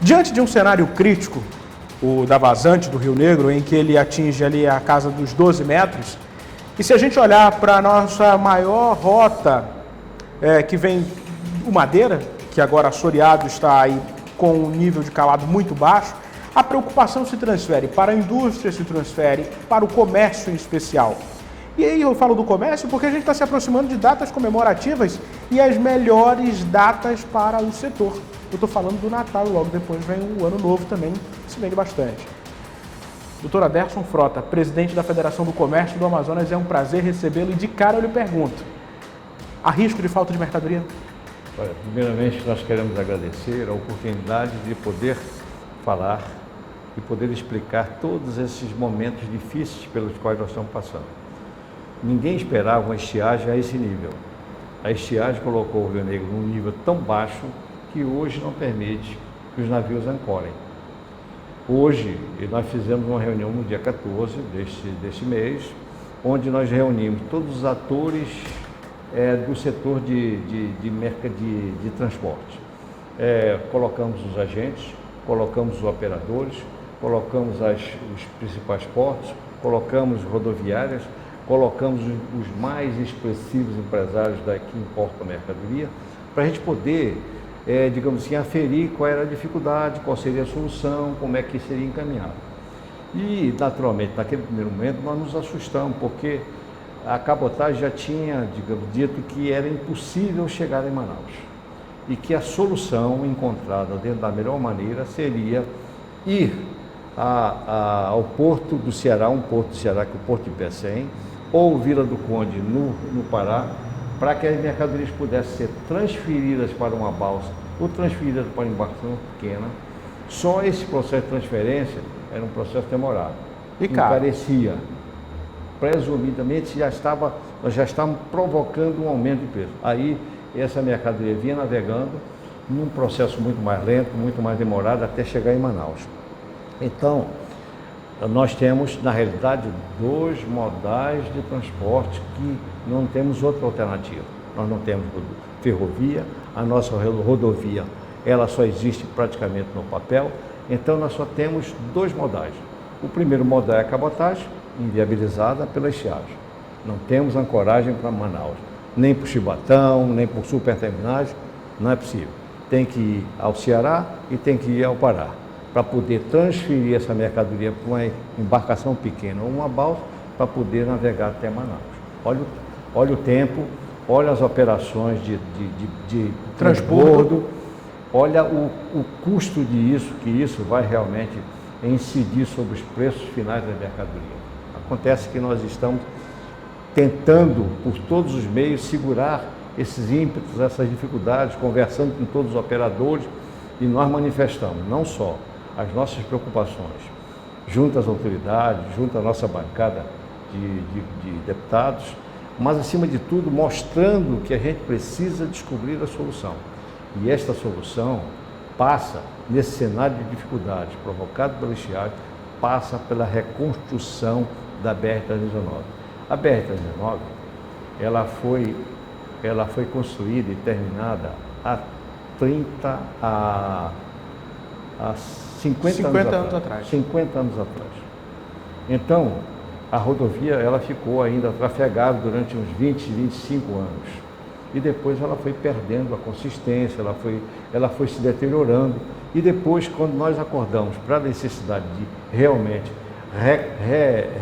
Diante de um cenário crítico, o da vazante do Rio Negro, em que ele atinge ali a casa dos 12 metros, e se a gente olhar para a nossa maior rota, que vem o Madeira, que agora assoreado está aí com um nível de calado muito baixo, a preocupação se transfere para a indústria, se transfere para o comércio em especial. E aí eu falo do comércio porque a gente está se aproximando de datas comemorativas e as melhores datas para o setor. Eu estou falando do Natal e logo depois vem o Ano Novo também, que se vende bastante. Doutor Aderson Frota, presidente da Federação do Comércio do Amazonas, é um prazer recebê-lo e de cara eu lhe pergunto, há risco de falta de mercadoria? Olha, primeiramente nós queremos agradecer a oportunidade de poder falar e poder explicar todos esses momentos difíceis pelos quais nós estamos passando. Ninguém esperava uma estiagem a esse nível. A estiagem colocou o Rio Negro num nível tão baixo que hoje não permite que os navios ancorem. Hoje, nós fizemos uma reunião no dia 14 deste mês, onde nós reunimos todos os atores do setor de transporte. Colocamos os agentes, colocamos os operadores, colocamos os principais portos, colocamos rodoviárias, colocamos os mais expressivos empresários que importam a mercadoria, para a gente poder, digamos assim, aferir qual era a dificuldade, qual seria a solução, como é que seria encaminhado. E, naturalmente, naquele primeiro momento, nós nos assustamos, porque a cabotagem já tinha, digamos, dito que era impossível chegar em Manaus. E que a solução encontrada dentro da melhor maneira seria ir ao Porto do Ceará, um Porto do Ceará que é o Porto de Pecém, ou Vila do Conde, no Pará, para que as mercadorias pudessem ser transferidas para uma balsa ou transferidas para uma embarcação pequena. Só esse processo de transferência era um processo demorado. E encarecia. Presumidamente nós já estávamos provocando um aumento de preço. Aí essa mercadoria vinha navegando num processo muito mais lento, muito mais demorado até chegar em Manaus. Então, nós temos, na realidade, dois modais de transporte que não temos outra alternativa. Nós não temos ferrovia, a nossa rodovia ela só existe praticamente no papel, então nós só temos dois modais. O primeiro modal é a cabotagem, inviabilizada pela estiagem. Não temos ancoragem para Manaus, nem para o Chibatão, nem para os superterminais, não é possível. Tem que ir ao Ceará e tem que ir ao Pará, para poder transferir essa mercadoria para uma embarcação pequena ou uma balsa, para poder navegar até Manaus. Olha o tempo, olha as operações de transbordo, olha o custo disso, que isso vai realmente incidir sobre os preços finais da mercadoria. Acontece que nós estamos tentando, por todos os meios, segurar esses ímpetos, essas dificuldades, conversando com todos os operadores, e nós manifestamos não só as nossas preocupações junto às autoridades, junto à nossa bancada de deputados, mas, acima de tudo, mostrando que a gente precisa descobrir a solução. E esta solução passa, nesse cenário de dificuldades provocado pela estiagem, passa pela reconstrução da BR-319. A BR-319, ela foi construída e terminada há 50 anos atrás. 50 anos atrás. Então, a rodovia ela ficou ainda trafegada durante uns 20, 25 anos. E depois ela foi perdendo a consistência, ela foi se deteriorando. E depois, quando nós acordamos para a necessidade de realmente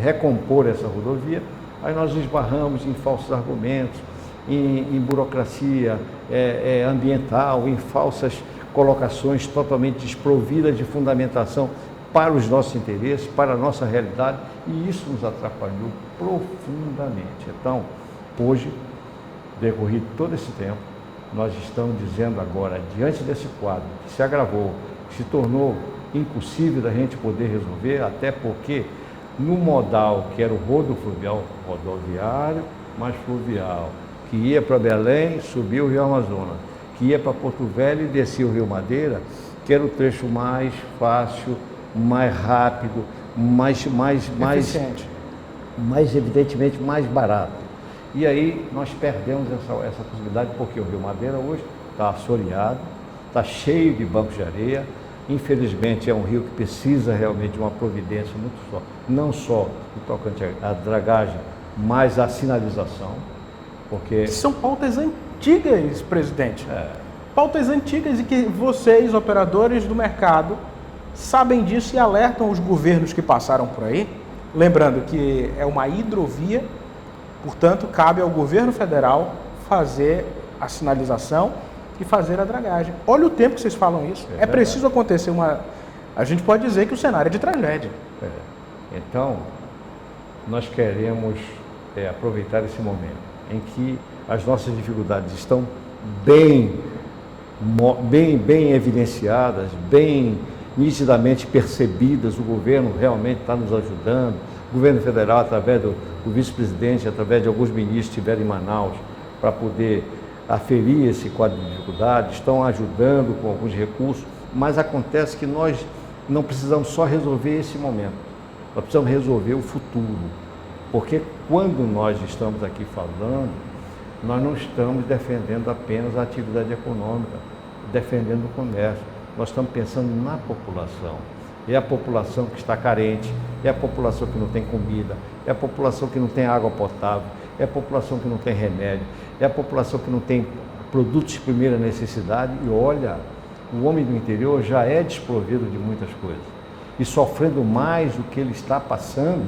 recompor essa rodovia, aí nós esbarramos em falsos argumentos, em burocracia ambiental, em falsas colocações totalmente desprovidas de fundamentação para os nossos interesses, para a nossa realidade, e isso nos atrapalhou profundamente. Então, hoje, decorrido todo esse tempo, nós estamos dizendo agora, diante desse quadro que se agravou, que se tornou impossível da gente poder resolver, até porque no modal que era o rodofluvial, rodoviário, mais fluvial, que ia para Belém, subia o Rio Amazonas, que ia para Porto Velho e descia o Rio Madeira, que era o trecho mais fácil, mais rápido, mais evidentemente mais barato. E aí nós perdemos essa possibilidade, porque o Rio Madeira hoje está assoreado, está cheio de bancos de areia, Infelizmente, é um rio que precisa realmente de uma providência muito só, não só no tocante à dragagem, mas à sinalização, porque... São pautas antigas, presidente. Pautas antigas e que vocês, operadores do mercado, sabem disso e alertam os governos que passaram por aí. Lembrando que é uma hidrovia, portanto, cabe ao governo federal fazer a sinalização e fazer a dragagem. Olha o tempo que vocês falam isso. É preciso acontecer uma... A gente pode dizer que o cenário é de tragédia. Então, nós queremos aproveitar esse momento em que as nossas dificuldades estão bem evidenciadas, bem nitidamente percebidas. O governo realmente está nos ajudando. O governo federal, através do vice-presidente, através de alguns ministros que estiveram em Manaus para poder aferir esse quadro de dificuldade, estão ajudando com alguns recursos, mas acontece que nós não precisamos só resolver esse momento, nós precisamos resolver o futuro, porque quando nós estamos aqui falando, nós não estamos defendendo apenas a atividade econômica, defendendo o comércio, nós estamos pensando na população. É a população que está carente, é a população que não tem comida, é a população que não tem água potável, é a população que não tem remédio, é a população que não tem produtos de primeira necessidade. E olha, o homem do interior já é desprovido de muitas coisas. E sofrendo mais do que ele está passando,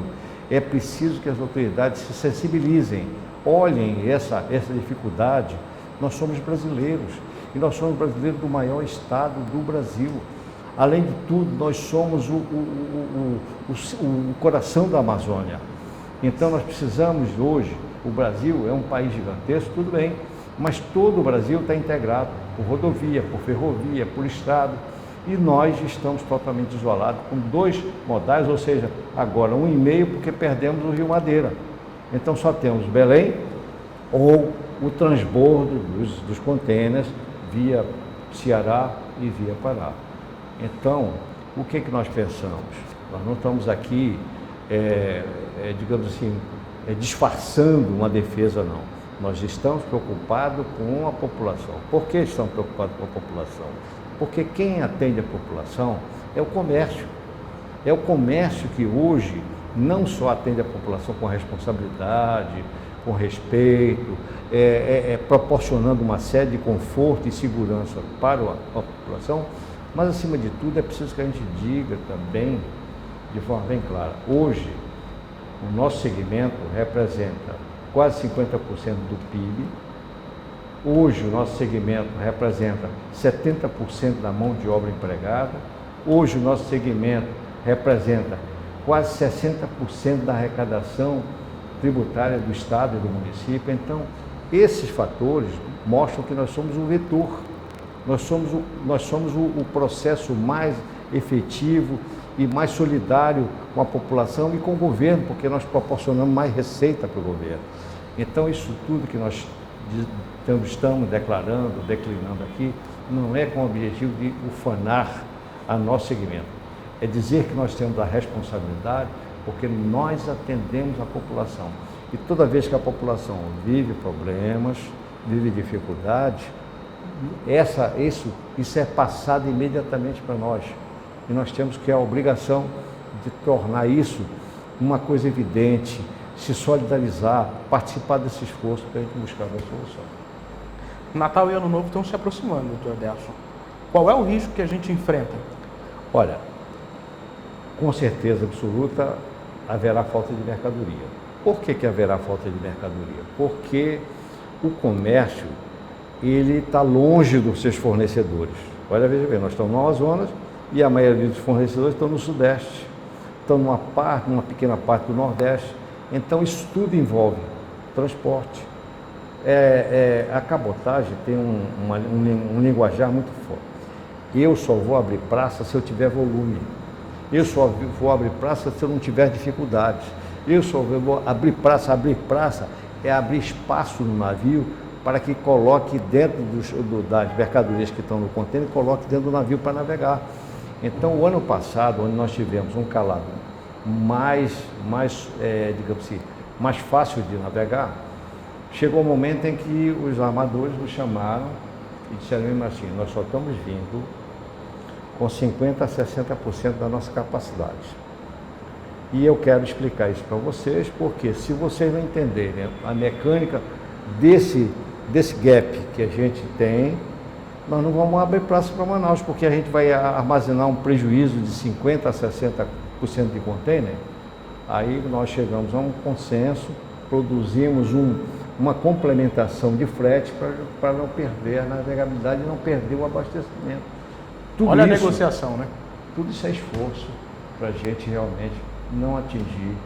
é preciso que as autoridades se sensibilizem, olhem essa dificuldade. Nós somos brasileiros, e nós somos brasileiros do maior estado do Brasil. Além de tudo, nós somos o coração da Amazônia. Então nós precisamos hoje, o Brasil é um país gigantesco, tudo bem, mas todo o Brasil está integrado por rodovia, por ferrovia, por estrada, e nós estamos totalmente isolados com 2 modais, ou seja, agora 1,5 porque perdemos o Rio Madeira. Então só temos Belém ou o transbordo dos contêineres via Ceará e via Pará. Então, o que nós pensamos? Nós não estamos aqui, digamos assim, disfarçando uma defesa, não. Nós estamos preocupados com a população. Por que estamos preocupados com a população? Porque quem atende a população é o comércio. É o comércio que hoje não só atende a população com responsabilidade, com respeito, proporcionando uma série de conforto e segurança para a população, mas, acima de tudo, é preciso que a gente diga também, de forma bem clara, hoje, o nosso segmento representa quase 50% do PIB, hoje o nosso segmento representa 70% da mão de obra empregada, hoje o nosso segmento representa quase 60% da arrecadação tributária do Estado e do município. Então, esses fatores mostram que nós somos um vetor. Nós somos o processo mais efetivo e mais solidário com a população e com o governo, porque nós proporcionamos mais receita para o governo. Então, isso tudo que nós estamos declarando, declinando aqui, não é com o objetivo de ufanar a nosso segmento. É dizer que nós temos a responsabilidade, porque nós atendemos a população. E toda vez que a população vive problemas, vive dificuldades, isso é passado imediatamente para nós. E nós temos que a obrigação de tornar isso uma coisa evidente, se solidarizar, participar desse esforço para a gente buscar uma solução. Natal e Ano Novo estão se aproximando, doutor Adelson. Qual é o risco que a gente enfrenta? Olha, com certeza absoluta haverá falta de mercadoria. Por que haverá falta de mercadoria? Porque o comércio ele está longe dos seus fornecedores. Olha, veja bem, nós estamos no Amazonas e a maioria dos fornecedores estão no Sudeste, estão numa pequena parte do Nordeste. Então, isso tudo envolve transporte. A cabotagem tem um linguajar muito forte. Eu só vou abrir praça se eu tiver volume. Eu só vou abrir praça se eu não tiver dificuldades. Eu só vou abrir praça. Abrir praça é abrir espaço no navio para que coloque dentro das mercadorias que estão no contêiner, coloque dentro do navio para navegar. Então, o ano passado, onde nós tivemos um calado digamos assim, mais fácil de navegar, chegou um momento em que os armadores nos chamaram e disseram assim: nós só estamos vindo com 50% a 60% da nossa capacidade. E eu quero explicar isso para vocês, porque se vocês não entenderem a mecânica desse gap que a gente tem, nós não vamos abrir praça para Manaus, porque a gente vai armazenar um prejuízo de 50% a 60% de container. Aí nós chegamos a um consenso, produzimos uma complementação de frete para não perder a navegabilidade e não perder o abastecimento. Olha a negociação, né? Tudo isso é esforço para a gente realmente não atingir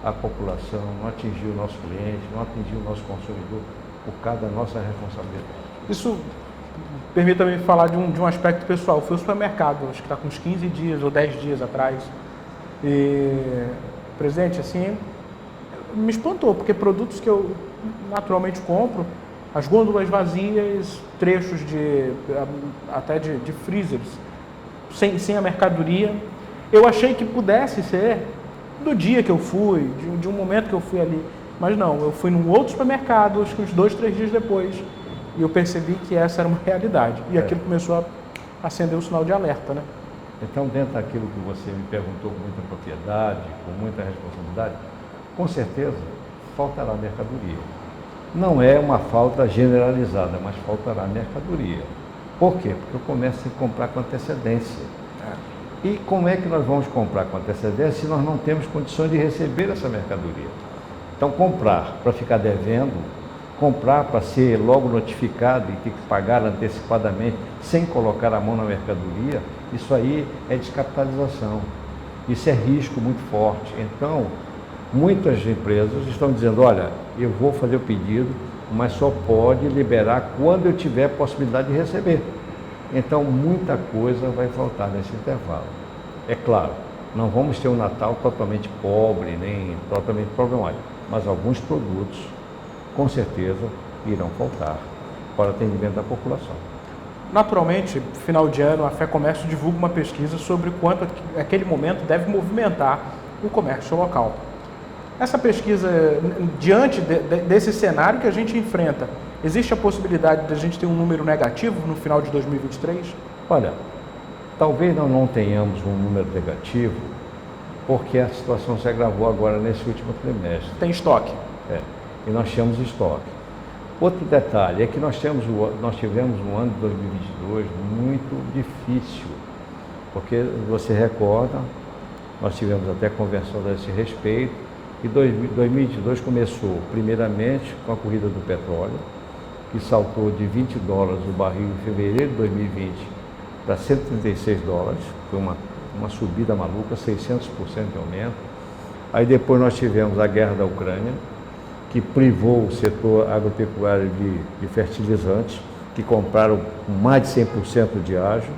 a população, não atingir o nosso cliente, não atingir o nosso consumidor por causa da nossa responsabilidade. Isso, permita-me falar de um aspecto pessoal. Fui ao supermercado, acho que está com uns 15 dias ou 10 dias atrás. E, presente, assim, me espantou, porque produtos que eu naturalmente compro, as gôndolas vazias, trechos até de freezers, sem a mercadoria. Eu achei que pudesse ser do dia que eu fui, de um momento que eu fui ali. Mas não, eu fui num outro supermercado, acho que uns 2, 3 dias depois, e eu percebi que essa era uma realidade. E aquilo começou a acender o sinal de alerta, né? Então, dentro daquilo que você me perguntou com muita propriedade, com muita responsabilidade, com certeza faltará mercadoria. Não é uma falta generalizada, mas faltará mercadoria. Por quê? Porque o comércio tem que comprar com antecedência. E como é que nós vamos comprar com antecedência se nós não temos condições de receber essa mercadoria? Então, comprar para ficar devendo, comprar para ser logo notificado e ter que pagar antecipadamente sem colocar a mão na mercadoria, isso aí é descapitalização. Isso é risco muito forte. Então, muitas empresas estão dizendo, olha, eu vou fazer o pedido, mas só pode liberar quando eu tiver possibilidade de receber. Então, muita coisa vai faltar nesse intervalo. É claro, não vamos ter um Natal totalmente pobre, nem totalmente problemático, mas alguns produtos, com certeza, irão faltar para o atendimento da população. Naturalmente, final de ano, a FEComércio divulga uma pesquisa sobre quanto aquele momento deve movimentar o comércio local. Essa pesquisa, diante desse cenário que a gente enfrenta, existe a possibilidade de a gente ter um número negativo no final de 2023? Olha, talvez nós não tenhamos um número negativo, porque a situação se agravou agora nesse último trimestre. Tem estoque. E nós temos estoque. Outro detalhe é que nós tivemos um ano de 2022 muito difícil, porque você recorda, nós tivemos até conversão a esse respeito, e 2022 começou primeiramente com a corrida do petróleo, que saltou de $20 o barril em fevereiro de 2020 para $136, foi uma subida maluca, 600% de aumento. Aí depois nós tivemos a guerra da Ucrânia, que privou o setor agropecuário de fertilizantes, que compraram mais de 100% de ágio.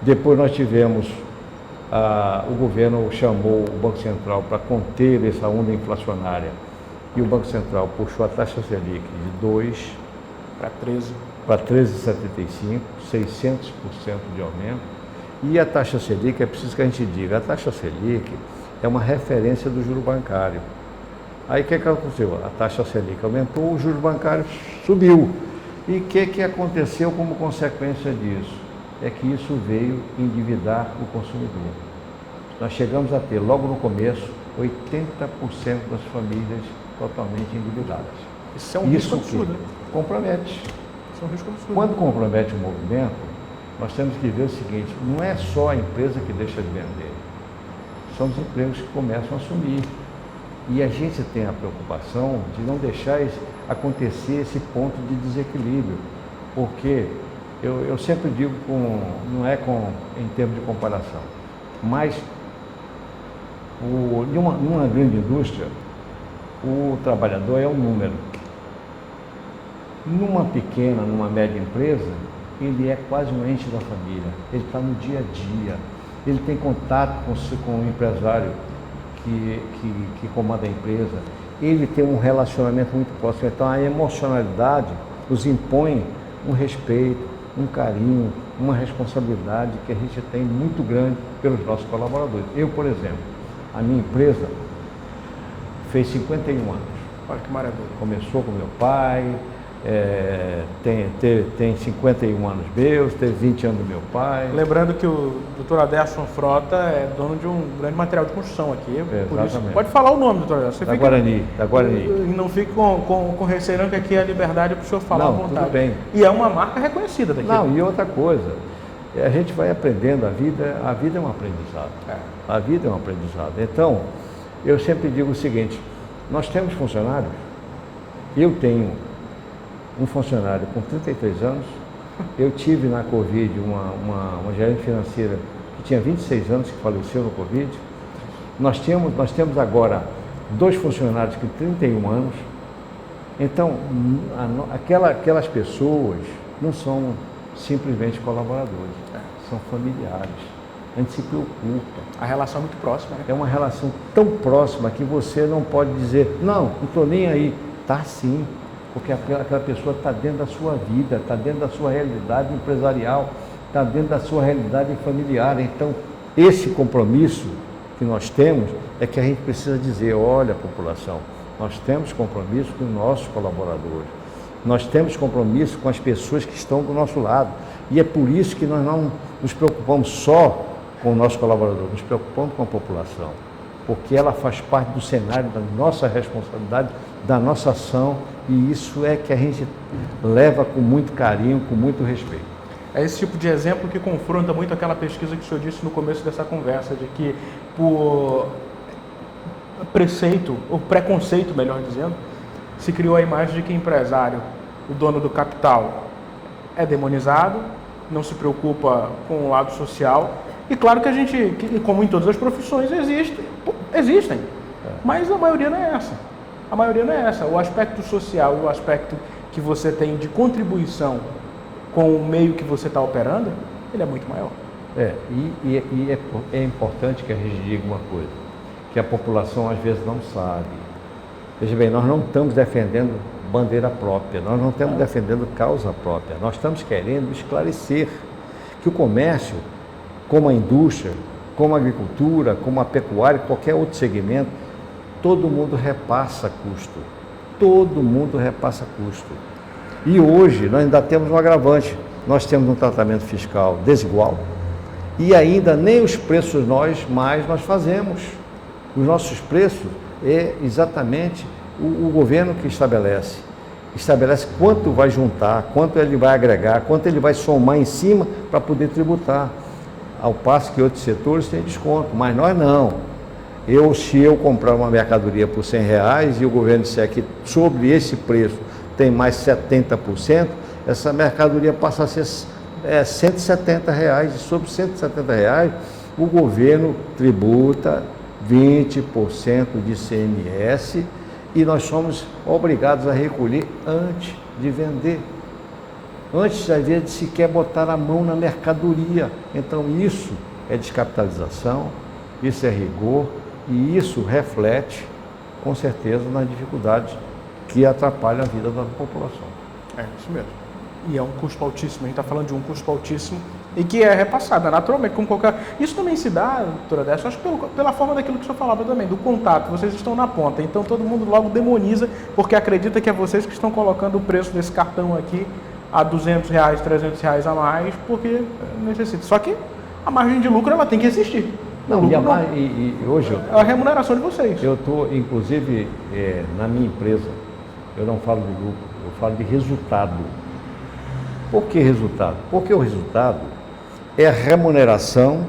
Depois nós tivemos, o governo chamou o Banco Central para conter essa onda inflacionária, e o Banco Central puxou a taxa Selic de 2 para 13,75, 600% de aumento. E a taxa Selic, é preciso que a gente diga, a taxa Selic é uma referência do juro bancário. Aí o que aconteceu? A taxa Selic aumentou, o juro bancário subiu. E o que aconteceu como consequência disso? É que isso veio endividar o consumidor. Nós chegamos a ter, logo no começo, 80% das famílias totalmente endividadas. Isso é um risco absurdo, né? Compromete. Isso é um risco absurdo. Quando compromete o movimento, nós temos que ver o seguinte, não é só a empresa que deixa de vender, são os empregos que começam a sumir. E a gente tem a preocupação de não deixar acontecer esse ponto de desequilíbrio, porque eu sempre digo, não é em termos de comparação, mas numa grande indústria, o trabalhador é um número. Numa pequena, numa média empresa, ele é quase um ente da família, ele está no dia a dia, ele tem contato com o empresário que comanda a empresa, ele tem um relacionamento muito próximo, então a emocionalidade nos impõe um respeito, um carinho, uma responsabilidade que a gente tem muito grande pelos nossos colaboradores. Eu, por exemplo, a minha empresa fez 51 anos. Olha que maravilha. Começou com meu pai, tem 51 anos meus, teve 20 anos do meu pai. Lembrando que o Dr. Aderson Frota é dono de um grande material de construção aqui. Por isso, pode falar o nome, Dr. Aderson. Da Guarani. E não fique com receio, não, que aqui é a liberdade para o senhor falar à vontade. Tudo bem. E é uma marca reconhecida daqui. Não, e outra coisa, a gente vai aprendendo, a vida é um aprendizado. A vida é um aprendizado. Então, eu sempre digo o seguinte, nós temos funcionários, eu tenho um funcionário com 33 anos, eu tive na Covid uma gerente financeira que tinha 26 anos, que faleceu no Covid. Nós temos agora 2 funcionários com 31 anos. Então, aquelas pessoas não são simplesmente colaboradores, são familiares. A gente se preocupa. A relação é muito próxima, né? É uma relação tão próxima que você não pode dizer, não estou nem aí. Tá sim, porque aquela pessoa está dentro da sua vida, está dentro da sua realidade empresarial, está dentro da sua realidade familiar. Então, esse compromisso que nós temos é que a gente precisa dizer, olha, população, nós temos compromisso com os nossos colaboradores, nós temos compromisso com as pessoas que estão do nosso lado. E é por isso que nós não nos preocupamos só com o nosso colaborador, nos preocupamos com a população, porque ela faz parte do cenário da nossa responsabilidade, da nossa ação, e isso é que a gente leva com muito carinho, com muito respeito. É esse tipo de exemplo que confronta muito aquela pesquisa que o senhor disse no começo dessa conversa, de que por preceito, ou preconceito, melhor dizendo, se criou a imagem de que empresário, o dono do capital, é demonizado, não se preocupa com o lado social. E claro que a gente, como em todas as profissões, existem. Mas a maioria não é essa. A maioria não é essa. O aspecto social e o aspecto que você tem de contribuição com o meio que você está operando, ele é muito maior. É importante que a gente diga uma coisa, que a população às vezes não sabe. Veja bem, nós não estamos defendendo bandeira própria, nós não estamos defendendo causa própria, nós estamos querendo esclarecer que o comércio, como a indústria, como a agricultura, como a pecuária, qualquer outro segmento, todo mundo repassa custo. Todo mundo repassa custo. E hoje nós ainda temos um agravante. Nós temos um tratamento fiscal desigual e ainda nem os preços nós fazemos. Os nossos preços é exatamente o governo que estabelece. Estabelece quanto vai juntar, quanto ele vai agregar, quanto ele vai somar em cima para poder tributar. Ao passo que outros setores têm desconto, mas nós não. Se eu comprar uma mercadoria por R$100 e o governo disser que sobre esse preço tem mais 70%, essa mercadoria passa a ser R$170. E sobre R$170, o governo tributa 20% de ICMS e nós somos obrigados a recolher antes de vender. Antes, às vezes, de sequer botar a mão na mercadoria. Então, isso é descapitalização, isso é rigor e isso reflete, com certeza, nas dificuldades que atrapalham a vida da população. É isso mesmo. E é um custo altíssimo, a gente está falando de um custo altíssimo e que é repassado, naturalmente, como qualquer... Isso também se dá, doutora Décio, acho que pela forma daquilo que o senhor falava também, do contato, vocês estão na ponta, então todo mundo logo demoniza, porque acredita que é vocês que estão colocando o preço desse cartão aqui a R$200, R$300 a mais, porque necessita. Só que a margem de lucro ela tem que existir. Hoje é a remuneração de vocês. Eu estou, inclusive, na minha empresa, eu não falo de lucro, eu falo de resultado. Por que resultado? Porque o resultado é a remuneração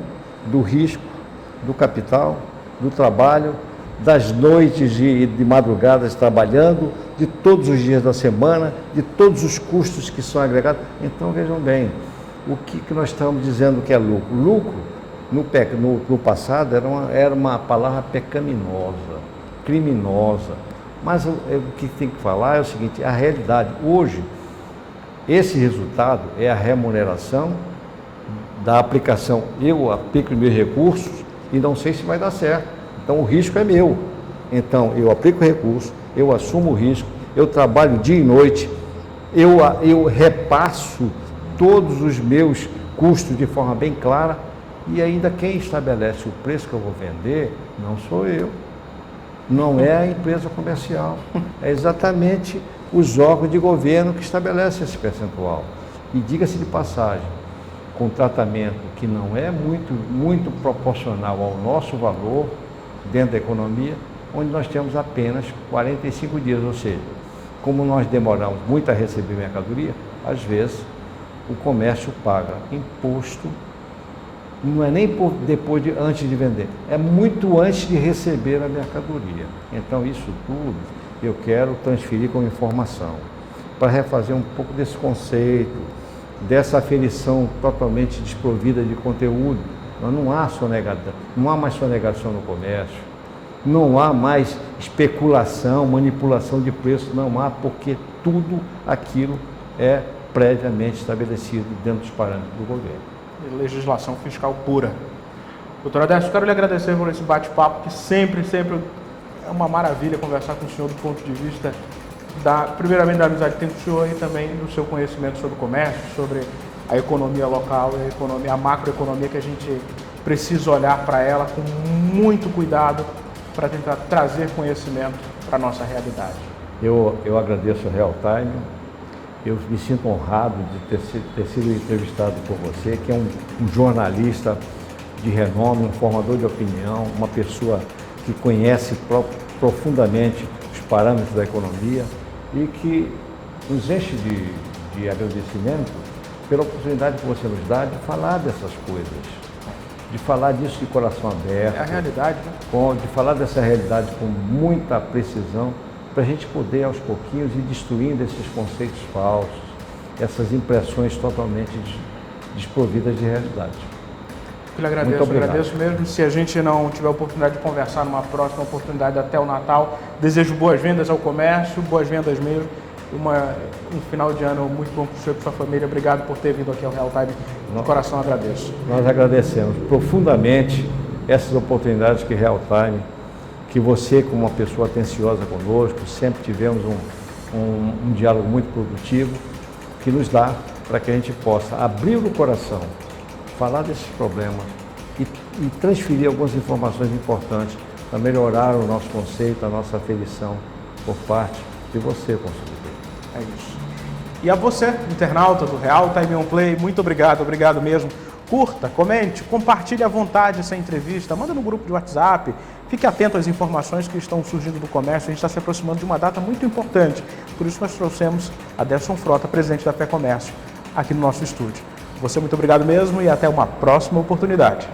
do risco, do capital, do trabalho, das noites de madrugadas trabalhando, de todos os dias da semana, de todos os custos que são agregados. Então, vejam bem, o que nós estamos dizendo que é lucro? Lucro, no passado, era uma palavra pecaminosa, criminosa. Mas o que tem que falar é o seguinte, a realidade. Hoje, esse resultado é a remuneração da aplicação. Eu aplico meus recursos e não sei se vai dar certo. Então, o risco é meu. Então, eu aplico recurso, eu assumo o risco, eu trabalho dia e noite, eu repasso todos os meus custos de forma bem clara e ainda quem estabelece o preço que eu vou vender não sou eu, não é a empresa comercial, é exatamente os órgãos de governo que estabelecem esse percentual. E diga-se de passagem, com tratamento que não é muito proporcional ao nosso valor dentro da economia, onde nós temos apenas 45 dias, ou seja, como nós demoramos muito a receber mercadoria, às vezes o comércio paga imposto, não é nem antes de vender, é muito antes de receber a mercadoria. Então isso tudo eu quero transferir como informação, para refazer um pouco desse conceito, dessa aferição totalmente desprovida de conteúdo. Não há mais sonegação no comércio, não há mais especulação, manipulação de preço, não há, porque tudo aquilo é previamente estabelecido dentro dos parâmetros do governo. E legislação fiscal pura. Doutor Adércio, quero lhe agradecer por esse bate-papo, que sempre é uma maravilha conversar com o senhor do ponto de vista primeiramente da amizade que tem com o senhor e também do seu conhecimento sobre o comércio, sobre a economia local e a macroeconomia, que a gente precisa olhar para ela com muito cuidado para tentar trazer conhecimento para a nossa realidade. Eu agradeço o Real Time, eu me sinto honrado de ter sido entrevistado por você, que é um jornalista de renome, um formador de opinião, uma pessoa que conhece profundamente os parâmetros da economia e que nos enche de agradecimento pela oportunidade que você nos dá de falar dessas coisas, de falar disso de coração aberto. É a realidade, né? De falar dessa realidade com muita precisão, para a gente poder aos pouquinhos ir destruindo esses conceitos falsos, essas impressões totalmente desprovidas de realidade. Eu agradeço mesmo. Se a gente não tiver a oportunidade de conversar numa próxima oportunidade até o Natal, desejo boas vendas ao comércio, boas vendas mesmo, um final de ano muito bom para o senhor e para a sua família. Obrigado por ter vindo aqui ao Real Time. De coração agradeço. Nós agradecemos profundamente essas oportunidades que Real Time, que você, como uma pessoa atenciosa conosco, sempre tivemos um diálogo muito produtivo, que nos dá para que a gente possa abrir o coração, falar desses problemas e transferir algumas informações importantes para melhorar o nosso conceito, a nossa aferição por parte de você, consumidor. É isso. E a você, internauta do Real Time On Play, muito obrigado mesmo. Curta, comente, compartilhe à vontade essa entrevista, manda no grupo de WhatsApp, fique atento às informações que estão surgindo do comércio. A gente está se aproximando de uma data muito importante, por isso nós trouxemos Aderson Frota, presidente da Fé Comércio, aqui no nosso estúdio. Você, muito obrigado mesmo e até uma próxima oportunidade.